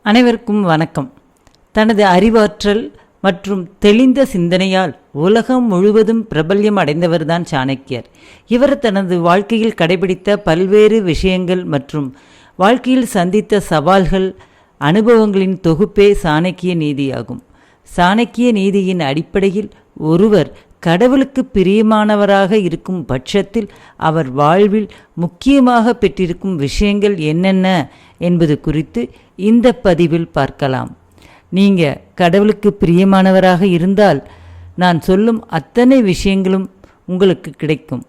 அனைவருக்கும் வணக்கம். தனது அறிவாற்றல் மற்றும் தெளிந்த சிந்தனையால் உலகம் முழுவதும் பிரபல்யம் அடைந்தவர்தான் சாணக்கியர். இவர் தனது வாழ்க்கையில் கடைபிடித்த பல்வேறு விஷயங்கள் மற்றும் வாழ்க்கையில் சந்தித்த சவால்கள், அனுபவங்களின் தொகுப்பே சாணக்கிய நீதியாகும். சாணக்கிய நீதியின் அடிப்படையில் ஒருவர் கடவுளுக்கு பிரியமானவராக இருக்கும் பட்சத்தில் அவர் வாழ்வில் முக்கியமாக பெற்றிருக்கும் விஷயங்கள் என்னென்ன என்பது குறித்து இந்த பதிவில் பார்க்கலாம். நீங்கள் கடவுளுக்கு பிரியமானவராக இருந்தால் நான் சொல்லும் அத்தனை விஷயங்களும் உங்களுக்கு கிடைக்கும்.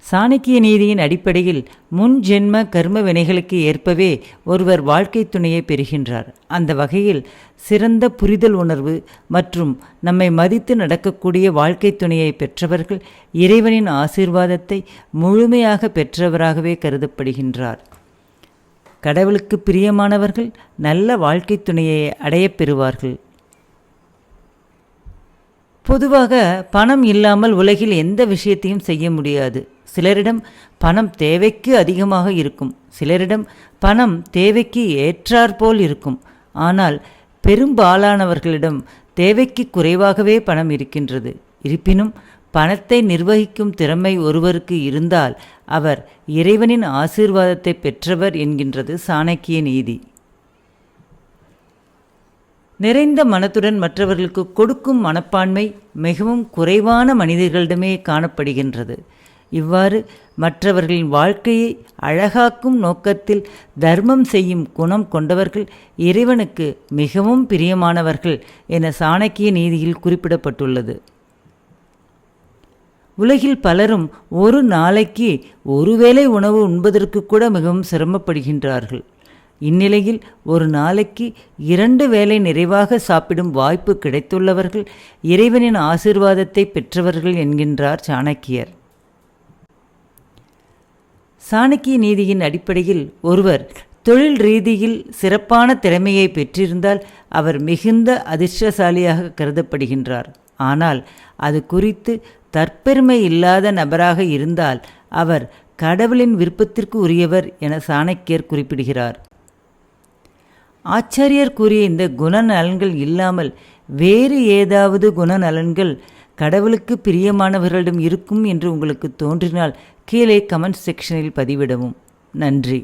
சாணக்கிய நீதியின் அடிப்படையில் முன் ஜென்ம கர்ம வினைகளுக்கு ஏற்பவே ஒருவர் வாழ்க்கை துணையை பெறுகின்றார். அந்த வகையில் சிறந்த புரிதல் உணர்வு மற்றும் நம்மை மதித்து நடக்கக்கூடிய வாழ்க்கை துணையை பெற்றவர்கள் இறைவனின் ஆசீர்வாதத்தை முழுமையாக பெற்றவராகவே கருதப்படுகின்றார். கடவுளுக்கு பிரியமானவர்கள் நல்ல வாழ்க்கை துணையை அடையப் பெறுவார்கள். பொதுவாக பணம் இல்லாமல் உலகில் எந்த விஷயத்தையும் செய்ய முடியாது. சிலரிடம் பணம் தேவைக்கு அதிகமாக இருக்கும், சிலரிடம் பணம் தேவைக்கு ஏற்றாற்போல் இருக்கும். ஆனால் பெரும்பாலானவர்களிடம் தேவைக்கு குறைவாகவே பணம் இருக்கின்றது. இருப்பினும் பணத்தை நிர்வகிக்கும் திறமை ஒருவருக்கு இருந்தால் அவர் இறைவனின் ஆசீர்வாதத்தை பெற்றவர் என்கின்றது சாணக்கிய நீதி. நிறைந்த மனத்துடன் மற்றவர்களுக்கு கொடுக்கும் மனப்பான்மை மிகவும் குறைவான மனிதர்களிடமே காணப்படுகின்றது. இவ்வாறு மற்றவர்களின் வாழ்க்கையை அழகாக்கும் நோக்கத்தில் தர்மம் செய்யும் குணம் கொண்டவர்கள் இறைவனுக்கு மிகவும் பிரியமானவர்கள் என சாணக்கிய நீதியில் குறிப்பிடப்பட்டுள்ளது. உலகில் பலரும் ஒரு நாளைக்கு ஒருவேளை உணவு உண்பதற்கு கூட மிகவும் சிரமப்படுகின்றார்கள். இந்நிலையில் ஒரு நாளைக்கு 2 வேளை நிறைவாக சாப்பிடும் வாய்ப்பு கிடைத்துள்ளவர்கள் இறைவனின் ஆசீர்வாதத்தை பெற்றவர்கள் என்கின்றார் சாணக்கியர். சாணக்கிய நீதியின் அடிப்படையில் ஒருவர் தொழில் ரீதியில் சிறப்பான திறமையை பெற்றிருந்தால் அவர் மிகுந்த அதிர்ஷ்டசாலியாக கருதப்படுகின்றார். ஆனால் அது குறித்து தற்பெருமை இல்லாத நபராக இருந்தால் அவர் கடவுளின் விருப்பத்திற்கு உரியவர் என சாணக்கியர் குறிப்பிடுகிறார். ஆச்சாரியர் கூறிய இந்த குணநலன்கள் இல்லாமல் வேறு ஏதாவது குணநலன்கள் கடவுளுக்கு பிரியமானவர்களிடம் இருக்கும் என்று உங்களுக்கு தோன்றினால் கீழே கமெண்ட் செக்ஷனில் பதிவிடவும். நன்றி.